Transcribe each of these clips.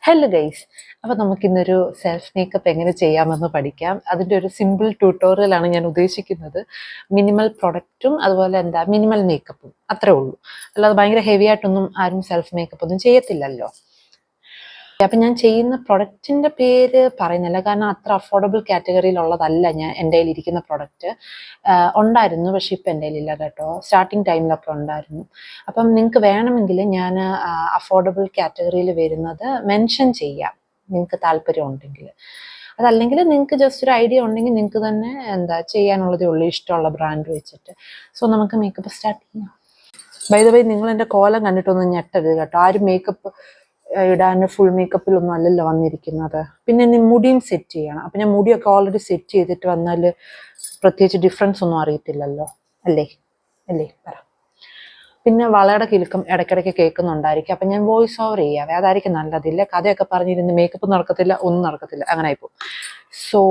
Hello guys, അപ്പോൾ നമുക്കിന്നൊരു self makeup എങ്ങനെ ചെയ്യാമെന്ന് പഠിക്കാം. അതിൻ്റെ ഒരു സിമ്പിൾ ട്യൂട്ടോറിയലാണ് ഞാൻ ഉദ്ദേശിക്കുന്നത്. മിനിമൽ പ്രൊഡക്റ്റും അതുപോലെ മിനിമൽ മേക്കപ്പും അത്രേ ഉള്ളൂ. അല്ലാതെ ഭയങ്കര ഹെവി ആയിട്ടൊന്നും ആരും സെൽഫ് മേക്കപ്പ് ഒന്നും ചെയ്യത്തില്ലല്ലോ. അപ്പം ഞാൻ ചെയ്യുന്ന പ്രൊഡക്റ്റിൻ്റെ പേര് പറയുന്നില്ല, കാരണം അത്ര അഫോർഡബിൾ കാറ്റഗറിയിലുള്ളതല്ല എൻ്റെ കയ്യിലിരിക്കുന്ന പ്രൊഡക്റ്റ്. ഉണ്ടായിരുന്നു, പക്ഷേ ഇപ്പം എൻ്റെ കയ്യിലില്ല കേട്ടോ. സ്റ്റാർട്ടിങ് ടൈമിലൊക്കെ ഉണ്ടായിരുന്നു. അപ്പം നിങ്ങൾക്ക് വേണമെങ്കിൽ ഞാൻ അഫോർഡബിൾ കാറ്റഗറിയിൽ വരുന്നത് മെൻഷൻ ചെയ്യാം, നിങ്ങൾക്ക് താല്പര്യം ഉണ്ടെങ്കിൽ. അതല്ലെങ്കിൽ നിങ്ങൾക്ക് ജസ്റ്റ് ഒരു ഐഡിയ ഉണ്ടെങ്കിൽ നിങ്ങൾക്ക് തന്നെ ചെയ്യാനുള്ളതേ ഉള്ളൂ, ഇഷ്ടമുള്ള ബ്രാൻഡ് വെച്ചിട്ട്. സോ നമുക്ക് മേക്കപ്പ് സ്റ്റാർട്ട് ചെയ്യാം. ബൈ ദ വേ, നിങ്ങൾ എൻ്റെ കോലം കണ്ടിട്ടൊന്നും ഞെട്ടരുത് കേട്ടോ. ആരും മേക്കപ്പ് ഇടാൻ ഫുൾ മേക്കപ്പിലൊന്നും അല്ലല്ലോ വന്നിരിക്കുന്നത്. പിന്നെ ഇനി മുടിയും സെറ്റ് ചെയ്യണം. അപ്പം ഞാൻ മുടിയൊക്കെ ഓൾറെഡി സെറ്റ് ചെയ്തിട്ട് വന്നാൽ പ്രത്യേകിച്ച് ഡിഫറൻസ് ഒന്നും അറിയത്തില്ലല്ലോ, അല്ലേ അല്ലേ പറ. പിന്നെ വളയുടെ കിലുക്കം ഇടയ്ക്കിടയ്ക്ക് കേൾക്കുന്നുണ്ടായിരിക്കും. അപ്പം ഞാൻ വോയിസ് ഓവർ ചെയ്യാവേ, അതായിരിക്കും നല്ലതില്ല. കഥയൊക്കെ പറഞ്ഞിരുന്ന് മേക്കപ്പ് നടക്കത്തില്ല, ഒന്നും നടക്കത്തില്ല, അങ്ങനെ ആയിപ്പോൾ. സോ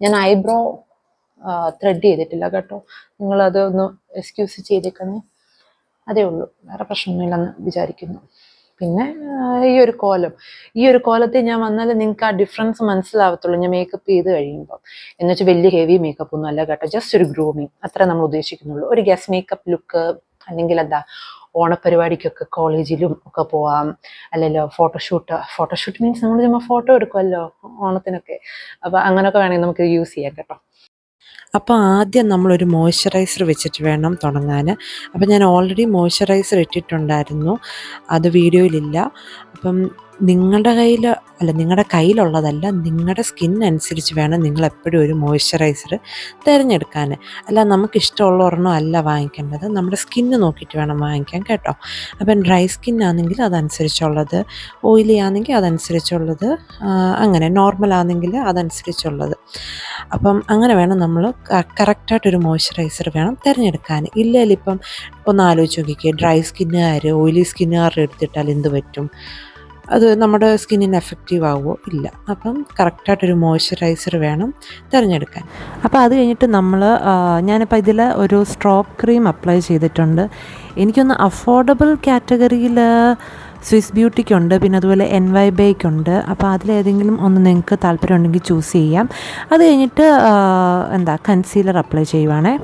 ഞാൻ ഐബ്രോ ത്രെഡ് ചെയ്തിട്ടില്ല കേട്ടോ. നിങ്ങളത് ഒന്ന് എക്സ്ക്യൂസ് ചെയ്തേക്കണേ. അതേ ഉള്ളൂ, വേറെ പ്രശ്നമൊന്നുമില്ലെന്ന് വിചാരിക്കുന്നു. പിന്നെ ഈ ഒരു കോലത്തിൽ ഞാൻ വന്നാൽ നിങ്ങൾക്ക് ആ ഡിഫറൻസ് മനസ്സിലാവത്തുള്ളൂ ഞാൻ മേക്കപ്പ് ചെയ്ത് കഴിയുമ്പോൾ. എന്നുവെച്ചാൽ വലിയ ഹെവി മേക്കപ്പ് ഒന്നും അല്ല കേട്ടോ, ജസ്റ്റ് ഒരു ഗ്രൂമിങ് അത്ര നമ്മൾ ഉദ്ദേശിക്കുന്നുള്ളൂ. ഒരു ഗസ്റ്റ് മേക്കപ്പ് ലുക്ക്, അല്ലെങ്കിൽ ഓണപ്പരിപാടിക്കൊക്കെ കോളേജിലും ഒക്കെ പോവാം. അല്ലല്ലോ ഫോട്ടോഷൂട്ട് മീൻസ് നമ്മൾ ചുമ്മാ ഫോട്ടോ എടുക്കുമല്ലോ ഓണത്തിനൊക്കെ. അപ്പോൾ അങ്ങനെയൊക്കെ വേണമെങ്കിൽ നമുക്ക് യൂസ് ചെയ്യാം കേട്ടോ. അപ്പോൾ ആദ്യം നമ്മളൊരു മോയ്സ്ചറൈസർ വെച്ചിട്ട് വേണം തുടങ്ങാൻ. അപ്പോൾ ഞാൻ ഓൾറെഡി മോയ്സ്ചറൈസർ ഇട്ടിട്ടുണ്ടായിരുന്നു, അത് വീഡിയോയിലില്ല. അപ്പം നിങ്ങളുടെ കയ്യിലുള്ളതല്ല, നിങ്ങളുടെ സ്കിൻ അനുസരിച്ച് വേണം നിങ്ങൾ എപ്പോഴും ഒരു മോയ്സ്ചറൈസർ തിരഞ്ഞെടുക്കാൻ. അല്ല നമുക്കിഷ്ടമുള്ള ഒരെണ്ണം അല്ല വാങ്ങിക്കേണ്ടത്, നമ്മുടെ സ്കിന്ന് നോക്കിയിട്ട് വേണം വാങ്ങിക്കാൻ കേട്ടോ. അപ്പം ഡ്രൈ സ്കിന്നാണെങ്കിൽ അതനുസരിച്ചുള്ളത്, ഓയിലി ആണെങ്കിൽ അതനുസരിച്ചുള്ളത്, അങ്ങനെ നോർമൽ ആണെങ്കിൽ അതനുസരിച്ചുള്ളത്. അപ്പം അങ്ങനെ വേണം നമ്മൾ കറക്റ്റായിട്ടൊരു മോയ്സ്ചറൈസർ വേണം തിരഞ്ഞെടുക്കാൻ. ഇല്ലെങ്കിൽ ഇപ്പം ഒന്ന് ആലോചിച്ച് നോക്കിക്കേ, ഡ്രൈ സ്കിന്നുകാർ ഓയിലി സ്കിന്നുകാരുടെ എടുത്തിട്ടാൽ എന്ത് പറ്റും? അത് നമ്മുടെ സ്കിന്നിന് എഫക്റ്റീവ് ആവുമോ? ഇല്ല. അപ്പം കറക്റ്റായിട്ടൊരു മോയ്സ്ചറൈസർ വേണം തിരഞ്ഞെടുക്കാൻ. അപ്പോൾ അത് കഴിഞ്ഞിട്ട് ഞാനിപ്പോൾ ഇതിൽ ഒരു സ്ട്രോപ്പ് ക്രീം അപ്ലൈ ചെയ്തിട്ടുണ്ട്. എനിക്കൊന്ന് അഫോർഡബിൾ കാറ്റഗറിയിൽ സ്വിസ് ബ്യൂട്ടിക്കുണ്ട്, പിന്നെ അതുപോലെ NYBയ്ക്കുണ്ട്. അപ്പോൾ അതിലേതെങ്കിലും ഒന്ന് നിങ്ങൾക്ക് താല്പര്യം ഉണ്ടെങ്കിൽ ചൂസ് ചെയ്യാം. അത് കഴിഞ്ഞിട്ട് കൺസീലർ അപ്ലൈ ചെയ്യുവാണേ.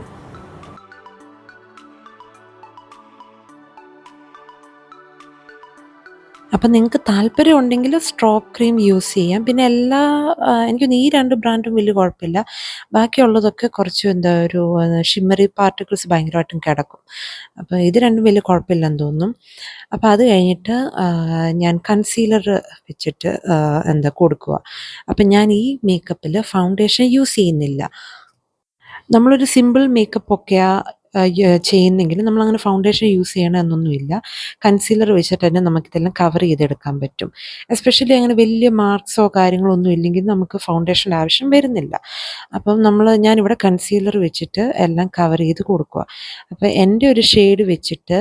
അപ്പം നിങ്ങൾക്ക് താല്പര്യം ഉണ്ടെങ്കിൽ സ്ട്രോപ്പ് ക്രീം യൂസ് ചെയ്യാം. പിന്നെ എനിക്കൊന്ന് ഈ 2 ബ്രാൻഡും വലിയ കുഴപ്പമില്ല. ബാക്കിയുള്ളതൊക്കെ കുറച്ച് ഒരു ഷിമ്മറി പാർട്ടിക്കിൾസ് ഭയങ്കരമായിട്ടും കിടക്കും. അപ്പോൾ ഇത് രണ്ടും വലിയ കുഴപ്പമില്ലെന്ന് തോന്നും. അപ്പോൾ അത് കഴിഞ്ഞിട്ട് ഞാൻ കൺസീലർ വെച്ചിട്ട് കൊടുക്കുക. അപ്പം ഞാൻ ഈ മേക്കപ്പിൽ ഫൗണ്ടേഷൻ യൂസ് ചെയ്യുന്നില്ല. നമ്മളൊരു സിമ്പിൾ മേക്കപ്പൊക്കെയാണ് ചെയ്യുന്നെങ്കിൽ നമ്മളങ്ങനെ ഫൗണ്ടേഷൻ യൂസ് ചെയ്യണമെന്നൊന്നുമില്ല. കൺസീലർ വെച്ചിട്ട് തന്നെ നമുക്കിതെല്ലാം കവർ ചെയ്തെടുക്കാൻ പറ്റും. എസ്പെഷ്യലി അങ്ങനെ വലിയ മാർക്സോ കാര്യങ്ങളോ ഒന്നും ഇല്ലെങ്കിൽ നമുക്ക് ഫൗണ്ടേഷൻ്റെ ആവശ്യം വരുന്നില്ല. അപ്പം ഞാനിവിടെ കൺസീലർ വെച്ചിട്ട് എല്ലാം കവർ ചെയ്ത് കൊടുക്കുക. അപ്പോൾ എൻ്റെ ഒരു ഷെയ്ഡ് വെച്ചിട്ട്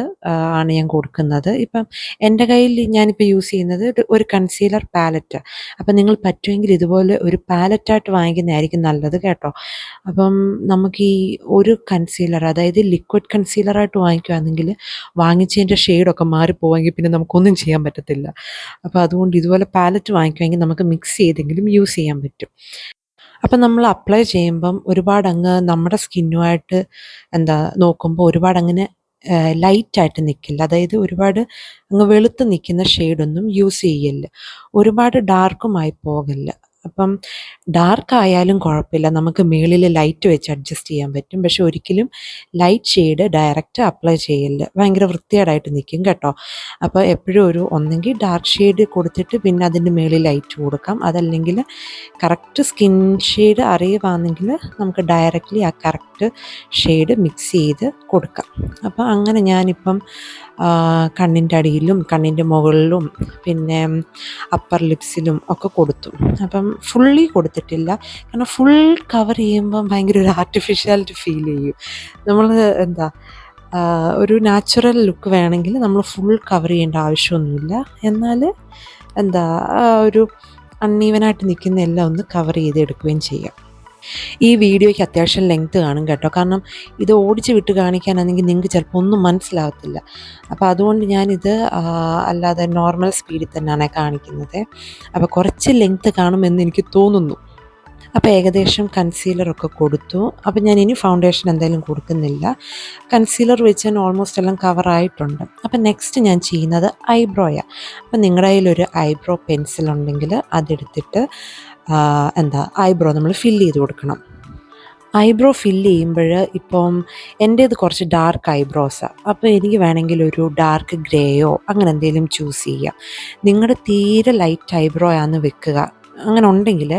ആണ് ഞാൻ കൊടുക്കുന്നത്. ഇപ്പം എൻ്റെ കയ്യിൽ ഞാനിപ്പോൾ യൂസ് ചെയ്യുന്നത് ഒരു കൺസീലർ പാലറ്റ്. അപ്പം നിങ്ങൾ പറ്റുമെങ്കിൽ ഇതുപോലെ ഒരു പാലറ്റായിട്ട് വാങ്ങിക്കുന്നതായിരിക്കും നല്ലത് കേട്ടോ. അപ്പം നമുക്ക് ഈ ഒരു കൺസീലർ, അതായത് ലിക്വിഡ് കൺസീലറായിട്ട് വാങ്ങിക്കുകയാണെങ്കിൽ വാങ്ങിച്ചതിൻ്റെ ഷെയ്ഡൊക്കെ മാറിപ്പോവാമെങ്കിൽ പിന്നെ നമുക്കൊന്നും ചെയ്യാൻ പറ്റത്തില്ല. അപ്പോൾ അതുകൊണ്ട് ഇതുപോലെ പാലറ്റ് വാങ്ങിക്കുമെങ്കിൽ നമുക്ക് മിക്സ് ചെയ്തെങ്കിലും യൂസ് ചെയ്യാൻ പറ്റും. അപ്പം നമ്മൾ അപ്ലൈ ചെയ്യുമ്പം നമ്മുടെ സ്കിന്നുമായിട്ട് നോക്കുമ്പോൾ ഒരുപാടങ്ങനെ ലൈറ്റായിട്ട് നിൽക്കില്ല. അതായത് ഒരുപാട് അങ്ങ് വെളുത്ത് നിൽക്കുന്ന ഷെയ്ഡൊന്നും യൂസ് ചെയ്യല്ല, ഒരുപാട് ഡാർക്കുമായി പോകല്ല. അപ്പം ഡാർക്കായാലും കുഴപ്പമില്ല, നമുക്ക് മുകളിൽ ലൈറ്റ് വെച്ച് അഡ്ജസ്റ്റ് ചെയ്യാൻ പറ്റും. പക്ഷെ ഒരിക്കലും ലൈറ്റ് ഷെയ്ഡ് ഡയറക്റ്റ് അപ്ലൈ ചെയ്യല്ല, ഭയങ്കര വൃത്തികേടായിട്ട് നിൽക്കും കേട്ടോ. അപ്പോൾ എപ്പോഴും ഒന്നെങ്കിൽ ഡാർക്ക് ഷെയ്ഡ് കൊടുത്തിട്ട് പിന്നെ അതിൻ്റെ മുകളിൽ ലൈറ്റ് കൊടുക്കാം. അതല്ലെങ്കിൽ കറക്റ്റ് സ്കിൻ ഷെയ്ഡ് അറിയുവാണെങ്കിൽ നമുക്ക് ഡയറക്റ്റ്ലി ആ കറക്റ്റ് ഷെയ്ഡ് മിക്സ് ചെയ്ത് കൊടുക്കാം. അപ്പോൾ അങ്ങനെ ഞാനിപ്പം കണ്ണിൻ്റെ അടിയിലും കണ്ണിൻ്റെ മുകളിലും പിന്നെ അപ്പർ ലിപ്സിലും ഒക്കെ കൊടുത്തു. അപ്പം ഫുള്ളി കൊടുത്തിട്ടില്ല, കാരണം ഫുൾ കവർ ചെയ്യുമ്പം ഭയങ്കര ഒരു ആർട്ടിഫിഷ്യാലിറ്റി ഫീൽ ചെയ്യും. നമ്മൾ ഒരു നാച്ചുറൽ ലുക്ക് വേണമെങ്കിൽ നമ്മൾ ഫുൾ കവർ ചെയ്യേണ്ട ആവശ്യമൊന്നുമില്ല. എന്നാൽ ഒരു അൺഈവനായിട്ട് നിൽക്കുന്ന എല്ലാം ഒന്ന് കവർ ചെയ്തെടുക്കുകയും ചെയ്യാം. ഈ വീഡിയോയ്ക്ക് അത്യാവശ്യം ലെങ്ത് കാണും കേട്ടോ, കാരണം ഇത് ഓടിച്ച് വിട്ട് കാണിക്കാനാണെങ്കിൽ നിങ്ങൾക്ക് ചിലപ്പോൾ ഒന്നും മനസ്സിലാവത്തില്ല. അപ്പോൾ അതുകൊണ്ട് ഞാനിത് അല്ലാതെ നോർമൽ സ്പീഡിൽ തന്നെയാണ് കാണിക്കുന്നത്. അപ്പോൾ കുറച്ച് ലെങ്ത് കാണുമെന്ന് എനിക്ക് തോന്നുന്നു. അപ്പോൾ ഏകദേശം കൺസീലറൊക്കെ കൊടുത്തു. അപ്പോൾ ഞാൻ ഇനി ഫൗണ്ടേഷൻ എന്തായാലും കൊടുക്കുന്നില്ല. കൺസീലർ വെച്ച് തന്നെ ഓൾമോസ്റ്റ് എല്ലാം കവറായിട്ടുണ്ട്. അപ്പോൾ നെക്സ്റ്റ് ഞാൻ ചെയ്യുന്നത് ഐബ്രോയാണ്. അപ്പോൾ നിങ്ങളുടെ കയ്യിലൊരു ഐബ്രോ പെൻസിൽ ഉണ്ടെങ്കിൽ അതെടുത്തിട്ട് ഐബ്രോ നമ്മൾ ഫില്ല് ചെയ്ത് കൊടുക്കണം. ഐബ്രോ ഫില്ല് ചെയ്യുമ്പോൾ ഇപ്പം എൻ്റേത് കുറച്ച് ഡാർക്ക് ഐബ്രോസാണ്. അപ്പോൾ എനിക്ക് വേണമെങ്കിൽ ഒരു ഡാർക്ക് ഗ്രേയോ അങ്ങനെ എന്തെങ്കിലും ചൂസ് ചെയ്യാം. നിങ്ങളുടെ തീരെ ലൈറ്റ് ഐബ്രോ ആണെന്ന് വെക്കുക. അങ്ങനെ ഉണ്ടെങ്കിൽ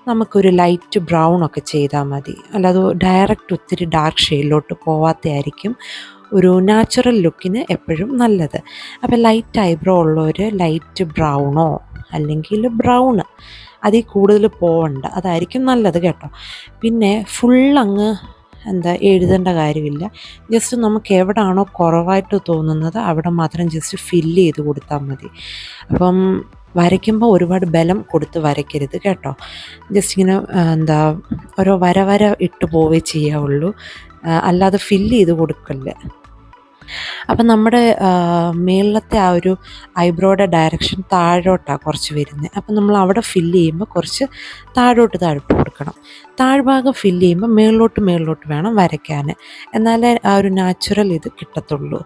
നമുക്കൊരു ലൈറ്റ് ബ്രൗൺ ഒക്കെ ചെയ്താൽ മതി. അല്ലാതെ ഡയറക്റ്റ് ഒത്തിരി ഡാർക്ക് ഷെയ്ഡിലോട്ട് പോവാത്തതായിരിക്കും ഒരു നാച്ചുറൽ ലുക്കിന് എപ്പോഴും നല്ലത്. അപ്പോൾ ലൈറ്റ് ഐബ്രോ ഉള്ളവർ ലൈറ്റ് ബ്രൗണോ അല്ലെങ്കിൽ ബ്രൗണ് അതിൽ കൂടുതൽ പോവണ്ട, അതായിരിക്കും നല്ലത് കേട്ടോ. പിന്നെ ഫുള്ളങ്ങ് എഴുതേണ്ട കാര്യമില്ല. ജസ്റ്റ് നമുക്ക് എവിടെയാണോ കുറവായിട്ട് തോന്നുന്നത് അവിടെ മാത്രം ജസ്റ്റ് ഫില്ല് ചെയ്ത് കൊടുത്താൽ മതി. അപ്പം വരയ്ക്കുമ്പോൾ ഒരുപാട് ബലം കൊടുത്ത് വരയ്ക്കരുത് കേട്ടോ. ജസ്റ്റ് ഇങ്ങനെ ഓരോ വര ഇട്ട് പോവേ ചെയ്യാവുള്ളൂ, അല്ലാതെ ഫില്ല് ചെയ്ത് കൊടുക്കല്ലേ. അപ്പം നമ്മുടെ മേളിലത്തെ ആ ഒരു ഐബ്രോയുടെ ഡയറക്ഷൻ താഴോട്ടാണ് കുറച്ച് വരുന്നത്. അപ്പം നമ്മൾ അവിടെ ഫില്ല് ചെയ്യുമ്പോൾ കുറച്ച് താഴോട്ട് കൊടുക്കണം. താഴ്ഭാഗം ഫില്ല് ചെയ്യുമ്പോൾ മേളിലോട്ട് വേണം വരയ്ക്കാൻ, എന്നാലേ ആ ഒരു നാച്ചുറൽ ഇത് കിട്ടത്തുള്ളൂ.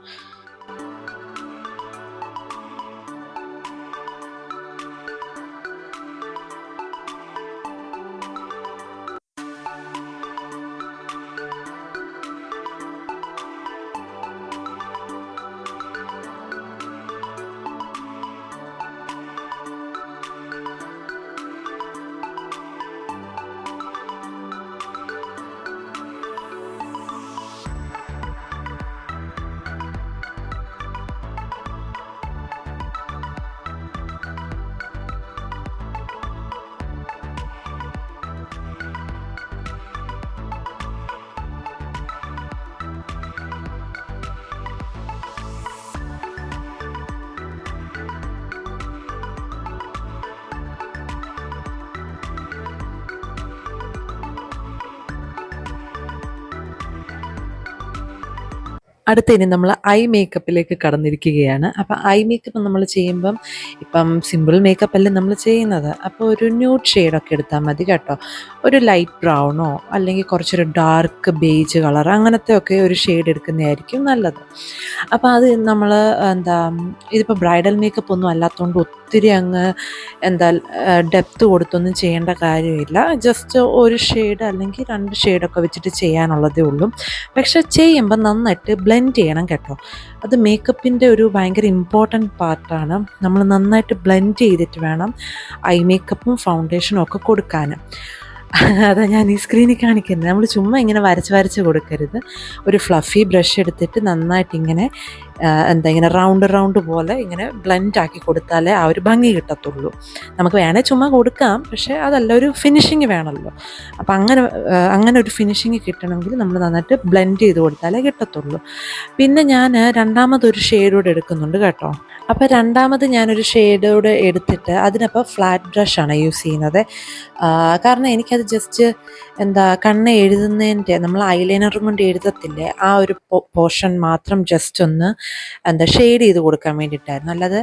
അടുത്ത ഇനി നമ്മൾ ഐ മേക്കപ്പിലേക്ക് കടന്നിരിക്കുകയാണ്. അപ്പോൾ ഐ മേക്കപ്പ് നമ്മൾ ചെയ്യുമ്പം ഇപ്പം സിമ്പിൾ മേക്കപ്പ് അല്ലേ നമ്മൾ ചെയ്യുന്നത്. അപ്പോൾ ഒരു ന്യൂഡ് ഷെയ്ഡൊക്കെ എടുത്താൽ മതി കേട്ടോ. ഒരു ലൈറ്റ് ബ്രൗണോ അല്ലെങ്കിൽ കുറച്ചൊരു ഡാർക്ക് ബേജ് കളർ അങ്ങനത്തെ ഒക്കെ ഒരു ഷെയ്ഡ് എടുക്കുന്നതായിരിക്കും നല്ലത്. അപ്പോൾ അത് നമ്മൾ ഇതിപ്പോൾ ബ്രൈഡൽ മേക്കപ്പ് ഒന്നും അല്ലാത്തതുകൊണ്ട് ഒത്തിരി അങ്ങ് ഡെപ്ത് കൊടുത്തൊന്നും ചെയ്യേണ്ട കാര്യമില്ല. ജസ്റ്റ് ഒരു ഷെയ്ഡ് അല്ലെങ്കിൽ 2 ഷെയ്ഡൊക്കെ വെച്ചിട്ട് ചെയ്യാനുള്ളതേ ഉള്ളൂ. പക്ഷെ ചെയ്യുമ്പോൾ നന്നായിട്ട് ബ്ലെൻഡ് ചെയ്യണം കേട്ടോ. അത് മേക്കപ്പിൻ്റെ ഒരു ഭയങ്കര ഇമ്പോർട്ടൻറ്റ് പാർട്ടാണ്. നമ്മൾ നന്നായിട്ട് ബ്ലെൻഡ് ചെയ്തിട്ട് വേണം ഐ മേക്കപ്പും ഫൗണ്ടേഷനും ഒക്കെ കൊടുക്കാൻ. അതാ ഞാൻ ഈ സ്ക്രീനിൽ കാണിക്കുന്നത്. നമ്മൾ ചുമ്മാ ഇങ്ങനെ വരച്ച് കൊടുക്കരുത്. ഒരു ഫ്ലഫി ബ്രഷ് എടുത്തിട്ട് നന്നായിട്ട് ഇങ്ങനെ ഇങ്ങനെ റൗണ്ട് പോലെ ഇങ്ങനെ ബ്ലെൻഡ് ആക്കി കൊടുത്താലേ ആ ഒരു ഭംഗി കിട്ടത്തുള്ളൂ. നമുക്ക് വേണേൽ ചുമ്മാ കൊടുക്കാം, പക്ഷേ അതല്ല, ഒരു ഫിനിഷിങ് വേണമല്ലോ. അപ്പം അങ്ങനെ ഒരു ഫിനിഷിങ് കിട്ടണമെങ്കിൽ നമ്മൾ നന്നായിട്ട് ബ്ലെൻഡ് ചെയ്ത് കൊടുത്താലേ കിട്ടത്തുള്ളൂ. പിന്നെ ഞാൻ രണ്ടാമതൊരു ഷെയ്ഡ് കൂടെ എടുക്കുന്നുണ്ട് കേട്ടോ. അപ്പോൾ രണ്ടാമത് ഞാനൊരു ഷെയ്ഡ് കൂടെ എടുത്തിട്ട് അതിനപ്പോൾ ഫ്ലാറ്റ് ബ്രഷാണ് യൂസ് ചെയ്യുന്നത്. കാരണം എനിക്കത് ജസ്റ്റ് കണ്ണ് എഴുതുന്നതിൻ്റെ നമ്മൾ ഐലൈനറും കൊണ്ട് എഴുതത്തില്ലേ, ആ ഒരു പോർഷൻ മാത്രം ജസ്റ്റ് ഒന്ന് ഷെയ്ഡ് ചെയ്ത് കൊടുക്കാൻ വേണ്ടിയിട്ടായിരുന്നു, അല്ലാതെ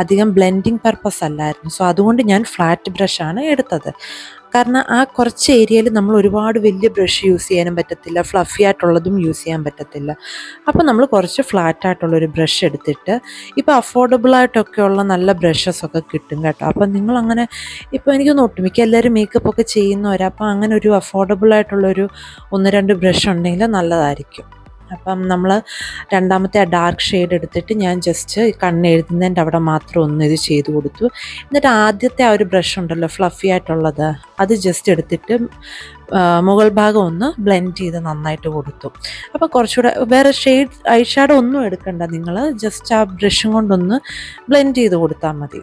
അധികം ബ്ലെൻഡിങ് പർപ്പസ് അല്ലായിരുന്നു. സോ അതുകൊണ്ട് ഞാൻ ഫ്ലാറ്റ് ബ്രഷാണ് എടുത്തത്. കാരണം ആ കുറച്ച് ഏരിയയിൽ നമ്മൾ ഒരുപാട് വലിയ ബ്രഷ് യൂസ് ചെയ്യാനും പറ്റത്തില്ല, ഫ്ലഫി ആയിട്ടുള്ളതും യൂസ് ചെയ്യാൻ പറ്റത്തില്ല. അപ്പോൾ നമ്മൾ കുറച്ച് ഫ്ലാറ്റ് ആയിട്ടുള്ളൊരു ബ്രഷ് എടുത്തിട്ട്, ഇപ്പോൾ അഫോർഡബിളായിട്ടൊക്കെയുള്ള നല്ല ബ്രഷസൊക്കെ കിട്ടും കേട്ടോ. അപ്പം നിങ്ങളങ്ങനെ ഇപ്പോൾ എനിക്കൊന്ന് ഒട്ടുമിക്ക എല്ലാവരും മേക്കപ്പ് ഒക്കെ ചെയ്യുന്നവരാ, അപ്പോൾ അങ്ങനെ ഒരു അഫോർഡബിളായിട്ടുള്ളൊരു 1-2 ബ്രഷ് ഉണ്ടെങ്കിൽ നല്ലതായിരിക്കും. അപ്പം നമ്മൾ രണ്ടാമത്തെ ആ ഡാർക്ക് ഷെയ്ഡ് എടുത്തിട്ട് ഞാൻ ജസ്റ്റ് കണ്ണ് എഴുതുന്നതിൻ്റെ അവിടെ മാത്രം ഒന്ന് ഇത് ചെയ്ത് കൊടുത്തു. എന്നിട്ട് ആദ്യത്തെ ആ ഒരു ബ്രഷ് ഉണ്ടല്ലോ ഫ്ലഫി ആയിട്ടുള്ളത്, അത് ജസ്റ്റ് എടുത്തിട്ട് മുകൾ ഭാഗം ഒന്ന് ബ്ലെൻഡ് ചെയ്ത് നന്നായിട്ട് കൊടുത്തു. അപ്പോൾ കുറച്ചുകൂടെ വേറെ ഷെയ്ഡ് ഐ ഷാഡോ ഒന്നും എടുക്കണ്ട, നിങ്ങൾ ജസ്റ്റ് ആ ബ്രഷും കൊണ്ടൊന്ന് ബ്ലെൻഡ് ചെയ്ത് കൊടുത്താൽ മതി.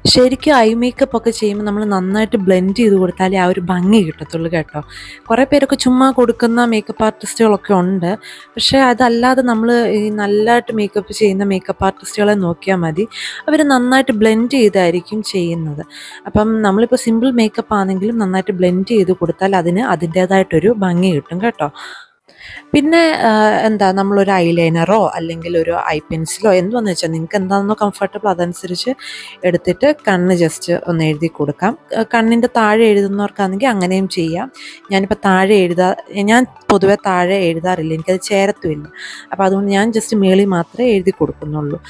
ശരിക്കും ഐ മേക്കപ്പ് ഒക്കെ ചെയ്യുമ്പോൾ നമ്മൾ നന്നായിട്ട് ബ്ലെൻഡ് ചെയ്ത് കൊടുത്താലേ ആ ഒരു ഭംഗി കിട്ടത്തുള്ളൂ കേട്ടോ. കുറേ പേരൊക്കെ ചുമ്മാ കൊടുക്കുന്ന മേക്കപ്പ് ആർട്ടിസ്റ്റുകളൊക്കെ ഉണ്ട്. പക്ഷേ അതല്ലാതെ നമ്മൾ ഈ നല്ലതായിട്ട് മേക്കപ്പ് ചെയ്യുന്ന മേക്കപ്പ് ആർട്ടിസ്റ്റുകളെ നോക്കിയാൽ മതി. അവർ നന്നായിട്ട് ബ്ലെൻഡ് ചെയ്തായിരിക്കും ചെയ്യുന്നത്. അപ്പം നമ്മളിപ്പോൾ സിമ്പിൾ മേക്കപ്പ് ആണെങ്കിലും നന്നായിട്ട് ബ്ലെൻഡ് ചെയ്ത് കൊടുത്താൽ അതിന് അതിൻ്റേതായിട്ടൊരു ഭംഗി കിട്ടും കേട്ടോ. പിന്നെ എന്താ നമ്മളൊരു ഐലൈനറോ അല്ലെങ്കിൽ ഒരു ഐ പെൻസിലോ എന്തുവാന്ന് വെച്ചാൽ നിങ്ങൾക്ക് എന്താണെന്നോ കംഫർട്ടബിൾ അതനുസരിച്ച് എടുത്തിട്ട് കണ്ണ് ജസ്റ്റ് ഒന്ന് എഴുതി കൊടുക്കാം. കണ്ണിൻ്റെ താഴെ എഴുതുന്നവർക്കാണെങ്കിൽ അങ്ങനെയും ചെയ്യാം. ഞാനിപ്പോൾ ഞാൻ പൊതുവെ താഴെ എഴുതാറില്ല, എനിക്കത് ചേരത്തുമില്ല. അപ്പോൾ അതുകൊണ്ട് ഞാൻ ജസ്റ്റ് മേളിൽ മാത്രമേ എഴുതി കൊടുക്കുന്നുള്ളൂ.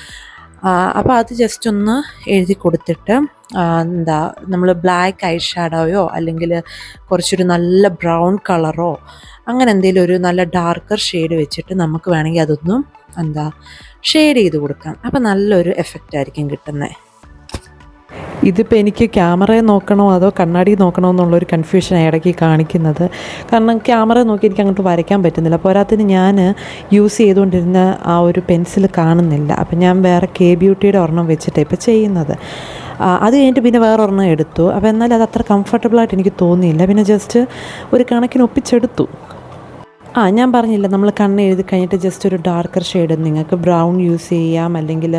അപ്പോൾ അത് ജസ്റ്റ് ഒന്ന് എഴുതി കൊടുത്തിട്ട് എന്താ നമ്മൾ ബ്ലാക്ക് ഐ ഷാഡോയോ അല്ലെങ്കിൽ കുറച്ചൊരു നല്ല ബ്രൗൺ കളറോ അങ്ങനെ എന്തെങ്കിലും ഒരു നല്ല ഡാർക്കർ ഷെയ്ഡ് വെച്ചിട്ട് നമുക്ക് വേണമെങ്കിൽ അതൊന്നും ഷെയ്ഡ് ചെയ്ത് കൊടുക്കാം. അപ്പോൾ നല്ലൊരു എഫക്റ്റ് ആയിരിക്കും കിട്ടുന്നത്. ഇതിപ്പോൾ എനിക്ക് ക്യാമറയെ നോക്കണോ അതോ കണ്ണാടി നോക്കണോ എന്നുള്ളൊരു കൺഫ്യൂഷൻ ഇടയ്ക്ക് കാണിക്കുന്നത്. കാരണം ക്യാമറ നോക്കി എനിക്ക് അങ്ങോട്ട് വരയ്ക്കാൻ പറ്റുന്നില്ല. പോരാത്തിന് ഞാൻ യൂസ് ചെയ്തുകൊണ്ടിരുന്ന ആ ഒരു പെൻസിൽ കാണുന്നില്ല. അപ്പം ഞാൻ വേറെ ബ്യൂട്ടിയുടെ ഒരെണ്ണം വെച്ചിട്ടാണ് ഇപ്പോൾ ചെയ്യുന്നത്. അത് കഴിഞ്ഞിട്ട് പിന്നെ വേറെ ഒരെണ്ണം എടുത്തു. അപ്പോൾ എന്നാൽ അത് അത്ര കംഫർട്ടബിളായിട്ട് എനിക്ക് തോന്നിയില്ല. പിന്നെ ജസ്റ്റ് ഒരു കണക്കിന് ഒപ്പിച്ചെടുത്തു. ഞാൻ പറഞ്ഞില്ല, നമ്മൾ കണ്ണ് എഴുതി കഴിഞ്ഞിട്ട് ജസ്റ്റ് ഒരു ഡാർക്കർ ഷെയ്ഡ് നിങ്ങൾക്ക് ബ്രൗൺ യൂസ് ചെയ്യാം, അല്ലെങ്കിൽ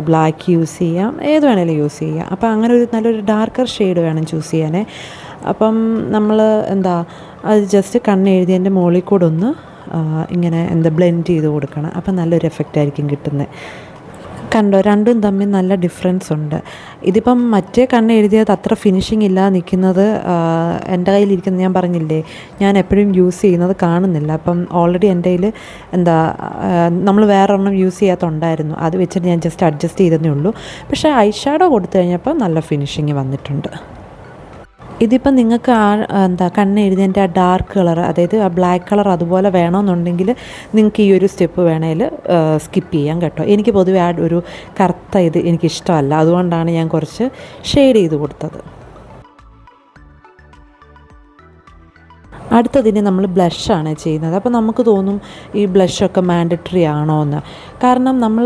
ബ്ലാക്ക് യൂസ് ചെയ്യാം, ഏത് വേണേലും യൂസ് ചെയ്യാം. അപ്പോൾ അങ്ങനെ ഒരു നല്ലൊരു ഡാർക്കർ ഷെയ്ഡ് വേണം ചൂസ് ചെയ്യാനേ. അപ്പം നമ്മൾ അത് ജസ്റ്റ് കണ്ണ് എഴുതിയതിൻ്റെ മുകളിൽ കൂടെ ഒന്ന് ഇങ്ങനെ ബ്ലെൻഡ് ചെയ്ത് കൊടുക്കണം. അപ്പം നല്ലൊരു എഫക്റ്റ് ആയിരിക്കും കിട്ടുന്നത്. കണ്ടോ, രണ്ടും തമ്മിൽ നല്ല ഡിഫറൻസ് ഉണ്ട്. ഇതിപ്പം മറ്റേ കണ്ണ് എഴുതിയത് അത്ര ഫിനിഷിങ് ഇല്ലാതെ നിൽക്കുന്നത് എൻ്റെ കയ്യിലിരിക്കുന്നത് ഞാൻ പറഞ്ഞില്ലേ, ഞാൻ എപ്പോഴും യൂസ് ചെയ്യുന്നത് കാണുന്നില്ല. അപ്പം ഓൾറെഡി എൻ്റെ കയ്യിൽ നമ്മൾ വേറെ ഒരെണ്ണം യൂസ് ചെയ്യാത്തുണ്ടായിരുന്നു. അത് വെച്ചിട്ട് ഞാൻ ജസ്റ്റ് അഡ്ജസ്റ്റ് ചെയ്തതേ ഉള്ളൂ. പക്ഷേ ഐ ഷാഡോ കൊടുത്തു കഴിഞ്ഞപ്പോൾ നല്ല ഫിനിഷിങ് വന്നിട്ടുണ്ട്. ഇതിപ്പം നിങ്ങൾക്ക് കണ്ണ് എഴുതിയതിൻ്റെ ആ ഡാർക്ക് കളർ, അതായത് ആ ബ്ലാക്ക് കളർ അതുപോലെ വേണമെന്നുണ്ടെങ്കിൽ നിങ്ങൾക്ക് ഈ ഒരു സ്റ്റെപ്പ് വേണേൽ സ്കിപ്പ് ചെയ്യാം കേട്ടോ. എനിക്ക് പൊതുവെ ആ ഒരു കറുത്ത ഇത് എനിക്കിഷ്ടമല്ല, അതുകൊണ്ടാണ് ഞാൻ കുറച്ച് ഷെയ്ഡ് ചെയ്ത് കൊടുത്തത്. അടുത്തതിന് നമ്മൾ ബ്ലഷാണ് ചെയ്യുന്നത്. അപ്പോൾ നമുക്ക് തോന്നും ഈ ബ്ലഷൊക്കെ മാൻഡറ്ററി ആണോ എന്ന്. കാരണം നമ്മൾ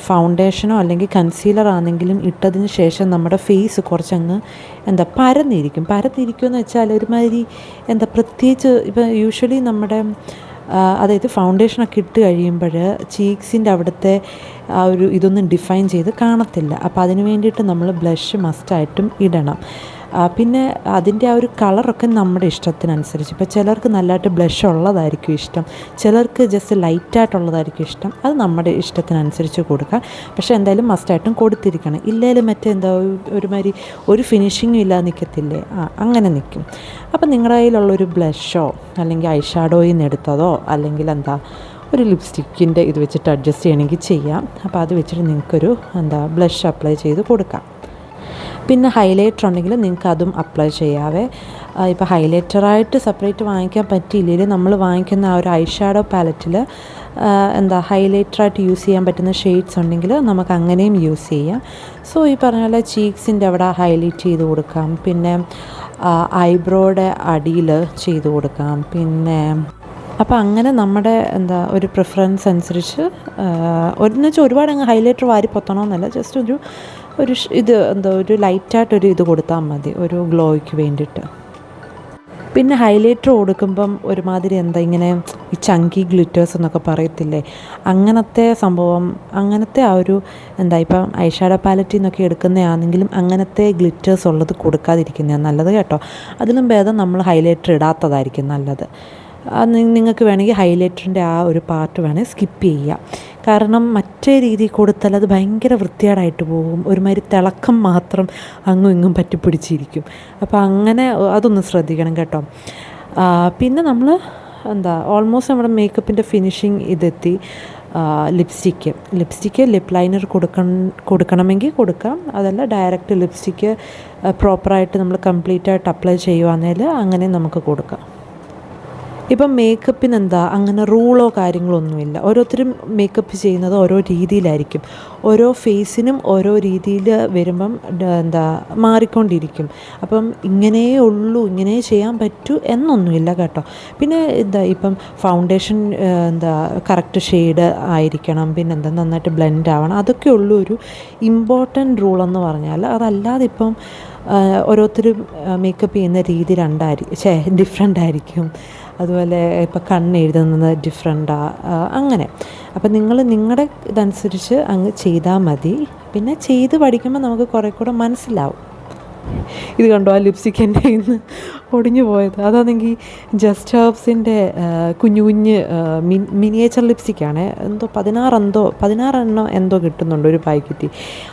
ഫൗണ്ടേഷനോ അല്ലെങ്കിൽ കൺസീലർ ആണെങ്കിലും ഇട്ടതിന് ശേഷം നമ്മുടെ ഫേസ് കുറച്ചങ്ങ് പരന്നിരിക്കും എന്ന് വെച്ചാൽ ഒരുമാതിരി പ്രത്യേകിച്ച് ഇപ്പോൾ യൂഷ്വലി നമ്മുടെ അതായത് ഫൗണ്ടേഷനൊക്കെ ഇട്ട് കഴിയുമ്പോൾ ചീക്സിൻ്റെ അവിടുത്തെ ആ ഒരു ഇതൊന്നും ഡിഫൈൻ ചെയ്ത് കാണത്തില്ല. അപ്പോൾ അതിന് വേണ്ടിയിട്ട് നമ്മൾ ബ്ലഷ് മസ്റ്റായിട്ടും ഇടണം. പിന്നെ അതിൻ്റെ ആ ഒരു കളറൊക്കെ നമ്മുടെ ഇഷ്ടത്തിനനുസരിച്ച്. ഇപ്പോൾ ചിലർക്ക് നല്ലതായിട്ട് ബ്ലഷ് ഉള്ളതായിരിക്കും ഇഷ്ടം, ചിലർക്ക് ജസ്റ്റ് ലൈറ്റായിട്ടുള്ളതായിരിക്കും ഇഷ്ടം. അത് നമ്മുടെ ഇഷ്ടത്തിനനുസരിച്ച് കൊടുക്കാം. പക്ഷേ എന്തായാലും മസ്റ്റായിട്ടും കൊടുത്തിരിക്കണം. ഇല്ലെങ്കിലും ഒരുമാതിരി ഒരു ഫിനിഷിങ്ങും ഇല്ലാതെ നിൽക്കത്തില്ലേ, അങ്ങനെ നിൽക്കും. അപ്പം നിങ്ങളുടെ കയ്യിലുള്ളൊരു ബ്ലഷോ അല്ലെങ്കിൽ ഐ ഷാഡോയിൽ നിന്ന് എടുത്തതോ അല്ലെങ്കിൽ ഒരു ലിപ്സ്റ്റിക്കിൻ്റെ ഇത് വെച്ചിട്ട് അഡ്ജസ്റ്റ് ചെയ്യണമെങ്കിൽ ചെയ്യാം. അപ്പോൾ അത് വെച്ചിട്ട് നിങ്ങൾക്കൊരു ബ്ലഷ് അപ്ലൈ ചെയ്ത് കൊടുക്കാം. പിന്നെ ഹൈലൈറ്റർ ഉണ്ടെങ്കിൽ നിങ്ങൾക്ക് അതും അപ്ലൈ ചെയ്യാവേ. ഇപ്പോൾ ഹൈലൈറ്ററായിട്ട് സെപ്പറേറ്റ് വാങ്ങിക്കാൻ പറ്റിയില്ലെങ്കിൽ നമ്മൾ വാങ്ങിക്കുന്ന ആ ഒരു ഐ ഷാഡോ പാലറ്റിൽ ഹൈലൈറ്ററായിട്ട് യൂസ് ചെയ്യാൻ പറ്റുന്ന ഷെയ്ഡ്സ് ഉണ്ടെങ്കിൽ നമുക്ക് അങ്ങനെയും യൂസ് ചെയ്യാം. സോ ഈ പറഞ്ഞ പോലെ ചീക്സിൻ്റെ അവിടെ ഹൈലൈറ്റ് ചെയ്ത് കൊടുക്കാം, പിന്നെ ഐബ്രോയുടെ അടിയിൽ ചെയ്ത് കൊടുക്കാം. പിന്നെ അപ്പോൾ അങ്ങനെ നമ്മുടെ ഒരു പ്രിഫറൻസ് അനുസരിച്ച് എന്ന് വെച്ചാൽ ഒരുപാട് അങ്ങ് ഹൈലൈറ്റർ വാരി പൊത്തണമെന്നല്ല, ജസ്റ്റ് ഒരു ലൈറ്റായിട്ടൊരു ഇത് കൊടുത്താൽ മതി, ഒരു ഗ്ലോയ്ക്ക് വേണ്ടിയിട്ട്. പിന്നെ ഹൈലൈറ്റർ കൊടുക്കുമ്പം ഒരുമാതിരി ഇങ്ങനെ ഈ ചങ്കി ഗ്ലിറ്റേഴ്സ് എന്നൊക്കെ പറയത്തില്ലേ, അങ്ങനത്തെ സംഭവം, അങ്ങനത്തെ ആ ഒരു ഇപ്പം ഐ ഷാഡോ പാലറ്റിൽ നിന്നൊക്കെ എടുക്കുന്നതാണെങ്കിലും അങ്ങനത്തെ ഗ്ലിറ്റേഴ്സ് ഉള്ളത് കൊടുക്കാതിരിക്കുന്നതാണ് നല്ലത് കേട്ടോ. അതിലും ഭേദം നമ്മൾ ഹൈലൈറ്റർ ഇടാത്തതായിരിക്കും നല്ലത്. നിങ്ങൾക്ക് വേണമെങ്കിൽ ഹൈലൈറ്ററിൻ്റെ ആ ഒരു പാർട്ട് വേണമെങ്കിൽ സ്കിപ്പ് ചെയ്യുക. കാരണം മറ്റേ രീതിയിൽ കൊടുത്താൽ അത് ഭയങ്കര വൃത്തികേടായിട്ട് പോകും, ഒരുമാതിരി തിളക്കം മാത്രം അങ്ങും ഇങ്ങും പറ്റിപ്പിടിച്ചിരിക്കും. അപ്പോൾ അങ്ങനെ അതൊന്ന് ശ്രദ്ധിക്കണം കേട്ടോ. പിന്നെ നമ്മൾ ഓൾമോസ്റ്റ് നമ്മുടെ മേക്കപ്പിൻ്റെ ഫിനിഷിങ് ഇതെത്തി. ലിപ്സ്റ്റിക്ക് ലിപ്പ് ലൈനർ കൊടുക്കണമെങ്കിൽ കൊടുക്കാം, അതല്ല ഡയറക്റ്റ് ലിപ്സ്റ്റിക്ക് പ്രോപ്പറായിട്ട് നമ്മൾ കംപ്ലീറ്റായിട്ട് അപ്ലൈ ചെയ്യുവാണെങ്കിൽ അങ്ങനെ നമുക്ക് കൊടുക്കാം. ഇപ്പം മേക്കപ്പിനെന്താ അങ്ങനെ റൂളോ കാര്യങ്ങളോ ഒന്നുമില്ല. ഓരോരുത്തരും മേക്കപ്പ് ചെയ്യുന്നത് ഓരോ രീതിയിലായിരിക്കും. ഓരോ ഫേസിനും ഓരോ രീതിയിൽ വരുമ്പം എന്താ മാറിക്കൊണ്ടിരിക്കും. അപ്പം ഇങ്ങനെയേ ഉള്ളൂ, ഇങ്ങനേ ചെയ്യാൻ പറ്റൂ എന്നൊന്നുമില്ല കേട്ടോ. പിന്നെ എന്താ ഇപ്പം ഫൗണ്ടേഷൻ എന്താ കറക്റ്റ് ഷെയ്ഡ് ആയിരിക്കണം, പിന്നെന്താ നന്നായിട്ട് ബ്ലെൻഡ് ആവണം, അതൊക്കെ ഉള്ളൂ ഒരു ഇമ്പോർട്ടൻറ്റ് റൂളെന്ന് പറഞ്ഞാൽ. അതല്ലാതെ ഇപ്പം ഓരോരുത്തരും മേക്കപ്പ് ചെയ്യുന്ന രീതി ഡിഫറെൻ്റ് ആയിരിക്കും. അതുപോലെ ഇപ്പം കണ്ണെഴുതുന്നത് ഡിഫറെൻറ്റാണ്, അങ്ങനെ. അപ്പം നിങ്ങൾ നിങ്ങളുടെ ഇതനുസരിച്ച് അങ്ങ് ചെയ്താൽ മതി. പിന്നെ ചെയ്ത് പഠിക്കുമ്പോൾ നമുക്ക് കുറേ കൂടെ മനസ്സിലാവും. ഇത് കണ്ടോ, ആ ലിപ്സ്റ്റിക്ക് എൻ്റെ കയ്യിൽ നിന്ന് ഒടിഞ്ഞു പോയത്. അതാണെങ്കിൽ ജസ്റ്റ് ഹെർബ്സിൻ്റെ കുഞ്ഞു കുഞ്ഞ് മിനിയേച്ചർ ലിപ്സ്റ്റിക്കാണ്. എന്തോ 16 എന്തോ കിട്ടുന്നുണ്ട് ഒരു പാക്കറ്റ്.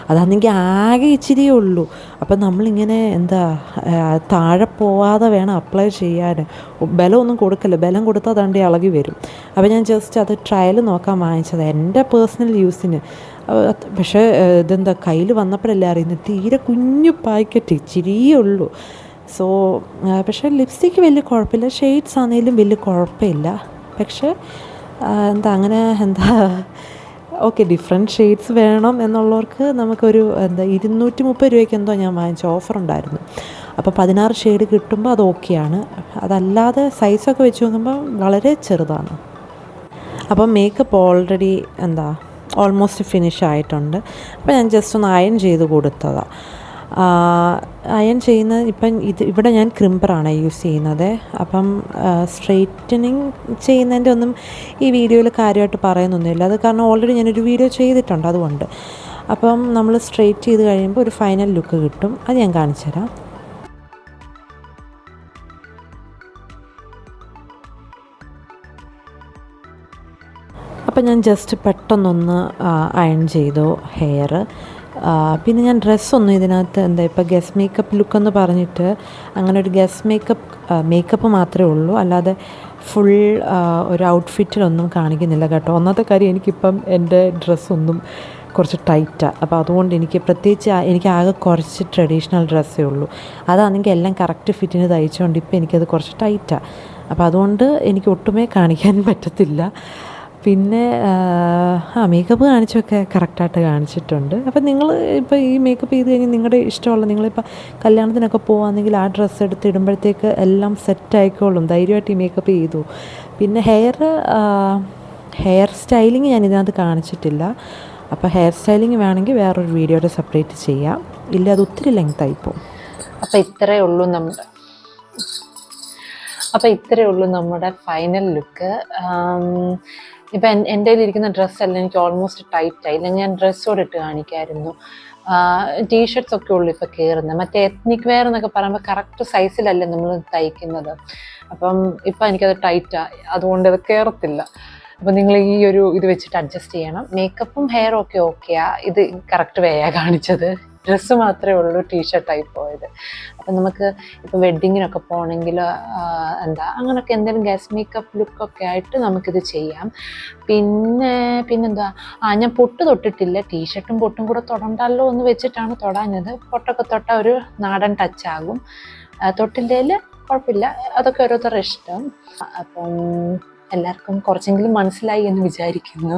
അതാണെങ്കിൽ ആകെ ഇച്ചിരിയേ ഉള്ളൂ. അപ്പം നമ്മളിങ്ങനെ എന്താ താഴെ പോവാതെ വേണം അപ്ലൈ ചെയ്യാൻ. ബലമൊന്നും കൊടുക്കല്ല, ബലം കൊടുത്താൽ അതാണ്ട് ഇളകി വരും. അപ്പോൾ ഞാൻ ജസ്റ്റ് അത് ട്രയൽ നോക്കാൻ വാങ്ങിച്ചത് എൻ്റെ പേഴ്സണൽ യൂസിന്. പക്ഷേ ഇതെന്താ കയ്യിൽ വന്നപ്പോഴല്ലേ അറിയുന്നത്, തീരെ കുഞ്ഞു പാക്കറ്റ്, ഇച്ചിരിയേ ഉള്ളൂ. സോ പക്ഷേ ലിപ്സ്റ്റിക്ക് വലിയ കുഴപ്പമില്ല, ഷെയ്ഡ്സ് ആണെങ്കിലും വലിയ കുഴപ്പമില്ല. പക്ഷേ എന്താ ഓക്കെ, ഡിഫറെൻറ്റ് ഷെയ്ഡ്സ് വേണം എന്നുള്ളവർക്ക് നമുക്കൊരു 230 രൂപയ്ക്ക് എന്തോ ഞാൻ വാങ്ങിച്ച ഓഫറുണ്ടായിരുന്നു. അപ്പോൾ 16 ഷെയ്ഡ് കിട്ടുമ്പോൾ അത് ഓക്കെയാണ്. അതല്ലാതെ സൈസൊക്കെ വെച്ച് നോക്കുമ്പോൾ വളരെ ചെറുതാണ്. അപ്പം മേക്കപ്പ് ഓൾറെഡി ഓൾമോസ്റ്റ് ഫിനിഷ് ആയിട്ടുണ്ട്. അപ്പോൾ ഞാൻ ജസ്റ്റ് ഒന്ന് അയൺ ചെയ്ത് കൊടുത്തതാണ്. അയൺ ചെയ്യുന്ന ഇവിടെ ഞാൻ ക്രിമ്പറാണ് യൂസ് ചെയ്യുന്നത്. അപ്പം സ്ട്രെയിറ്റനിങ് ചെയ്യുന്നതിൻ്റെ ഒന്നും ഈ വീഡിയോയിൽ കാര്യമായിട്ട് പറയുന്നൊന്നുമില്ല. അത് കാരണം ഓൾറെഡി ഞാനൊരു വീഡിയോ ചെയ്തിട്ടുണ്ട്, അതുകൊണ്ട്. അപ്പം നമ്മൾ സ്ട്രെയിറ്റ് ചെയ്ത് കഴിയുമ്പോൾ ഒരു ഫൈനൽ ലുക്ക് കിട്ടും. അത് ഞാൻ കാണിച്ചു തരാം. അപ്പം ഞാൻ ജസ്റ്റ് പെട്ടെന്നൊന്ന് അയൺ ചെയ്തു ഹെയർ. പിന്നെ ഞാൻ ഡ്രസ്സൊന്നും ഇതിനകത്ത് ഇപ്പോൾ ഗസ് മേക്കപ്പ് ലുക്കെന്ന് പറഞ്ഞിട്ട് അങ്ങനെ ഒരു ഗസ് മേക്കപ്പ് മാത്രമേ ഉള്ളൂ. അല്ലാതെ ഫുൾ ഒരു ഔട്ട്ഫിറ്റിലൊന്നും കാണിക്കുന്നില്ല കേട്ടോ. ഒന്നാമത്തെ കാര്യം, എനിക്കിപ്പം എൻ്റെ ഡ്രസ്സൊന്നും കുറച്ച് ടൈറ്റാണ്. അപ്പോൾ അതുകൊണ്ട് എനിക്ക് ആകെ കുറച്ച് ട്രഡീഷണൽ ഡ്രസ്സേ ഉള്ളൂ. അതാണെങ്കിൽ എല്ലാം കറക്റ്റ് ഫിറ്റിന് തയ്ച്ചുകൊണ്ട് ഇപ്പോൾ എനിക്കത് കുറച്ച് ടൈറ്റാണ്. അപ്പോൾ അതുകൊണ്ട് എനിക്ക് ഒട്ടുമേ കാണിക്കാൻ പറ്റത്തില്ല. പിന്നെ മേക്കപ്പ് കാണിച്ചൊക്കെ കറക്റ്റായിട്ട് കാണിച്ചിട്ടുണ്ട്. അപ്പം നിങ്ങൾ ഇപ്പോൾ ഈ മേക്കപ്പ് ചെയ്ത് കഴിഞ്ഞാൽ നിങ്ങളുടെ ഇഷ്ടമുള്ള, നിങ്ങളിപ്പോൾ കല്യാണത്തിനൊക്കെ പോകുകയാണെങ്കിൽ ആ ഡ്രസ്സ് എടുത്ത് ഇടുമ്പോഴത്തേക്ക് എല്ലാം സെറ്റായിക്കോളും. ധൈര്യമായിട്ട് ഈ മേക്കപ്പ് ചെയ്തു. പിന്നെ ഹെയർ സ്റ്റൈലിങ് ഞാൻ ഇതിനകത്ത് കാണിച്ചിട്ടില്ല. അപ്പോൾ ഹെയർ സ്റ്റൈലിങ് വേണമെങ്കിൽ വേറൊരു വീഡിയോയുടെ സെപ്പറേറ്റ് ചെയ്യാം. ഇല്ല, അത് ഒത്തിരി ലെങ്ത് ആയിപ്പോവും. അപ്പോൾ ഇത്രയേ ഉള്ളൂ നമ്മുടെ ഫൈനൽ ലുക്ക്. ഇപ്പം എൻ്റെ കയ്യിലിരിക്കുന്ന ഡ്രസ്സെല്ലാം എനിക്ക് ഓൾമോസ്റ്റ് ടൈറ്റായി. ഇല്ലെങ്കിൽ ഞാൻ ഡ്രസ്സോടെ ഇട്ട് കാണിക്കായിരുന്നു. ടീഷർട്ട്സ് ഒക്കെ ഉള്ളു ഇപ്പോൾ കയറുന്നത്. മറ്റേ എത്നിക് വെയർ എന്നൊക്കെ പറയുമ്പോൾ കറക്റ്റ് സൈസിലല്ലേ നമ്മൾ തയ്ക്കുന്നത്. അപ്പം ഇപ്പം എനിക്കത് ടൈറ്റാണ്, അതുകൊണ്ട് അത് കയറത്തില്ല. അപ്പം നിങ്ങൾ ഈ ഇത് വെച്ചിട്ട് അഡ്ജസ്റ്റ് ചെയ്യണം. മേക്കപ്പും ഹെയറും ഒക്കെ ഓക്കെയാ. ഇത് കറക്റ്റ് വേയാ കാണിച്ചത്. ഡ്രസ്സ് മാത്രമേ ഉള്ളൂ ടീഷർട്ടായി പോയത്. അപ്പം നമുക്ക് ഇപ്പോൾ വെഡ്ഡിങ്ങിനൊക്കെ പോകണമെങ്കിൽ അങ്ങനെയൊക്കെ എന്തെങ്കിലും ഗസ് മേക്കപ്പ് ലുക്കൊക്കെ ആയിട്ട് നമുക്കിത് ചെയ്യാം. പിന്നെന്താ, ഞാൻ പൊട്ട് തൊട്ടിട്ടില്ല. ടീഷർട്ടും പൊട്ടും കൂടെ തൊടണ്ടല്ലോ എന്ന് വെച്ചിട്ടാണ് തൊടാഞ്ഞത്. പൊട്ടൊക്കെ തൊട്ട ഒരു നാടൻ ടച്ചാകും. തൊട്ടില്ലേൽ കുഴപ്പമില്ല, അതൊക്കെ ഓരോരുത്തരുടെ ഇഷ്ടം. അപ്പം എല്ലാവർക്കും കുറച്ചെങ്കിലും മനസ്സിലായി എന്ന് വിചാരിക്കുന്നു.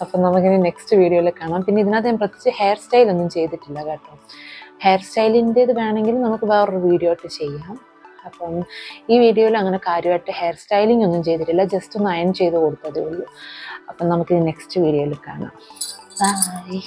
അപ്പം നമുക്കിനി നെക്സ്റ്റ് വീഡിയോയിൽ കാണാം. പിന്നെ ഇതിനകത്ത് ഞാൻ പ്രത്യേകിച്ച് ഹെയർ സ്റ്റൈലൊന്നും ചെയ്തിട്ടില്ല കേട്ടോ. ഹെയർ സ്റ്റൈലിൻ്റേത് വേണമെങ്കിൽ നമുക്ക് വേറൊരു വീഡിയോ ആയിട്ട് ചെയ്യാം. അപ്പം ഈ വീഡിയോയിൽ അങ്ങനെ കാര്യമായിട്ട് ഹെയർ സ്റ്റൈലിംഗ് ഒന്നും ചെയ്തിട്ടില്ല, ജസ്റ്റ് ഒന്ന് അയൺ ചെയ്ത് കൊടുത്തതേ ഉള്ളൂ. അപ്പം നമുക്കിനി നെക്സ്റ്റ് വീഡിയോയിൽ കാണാം. ബൈ.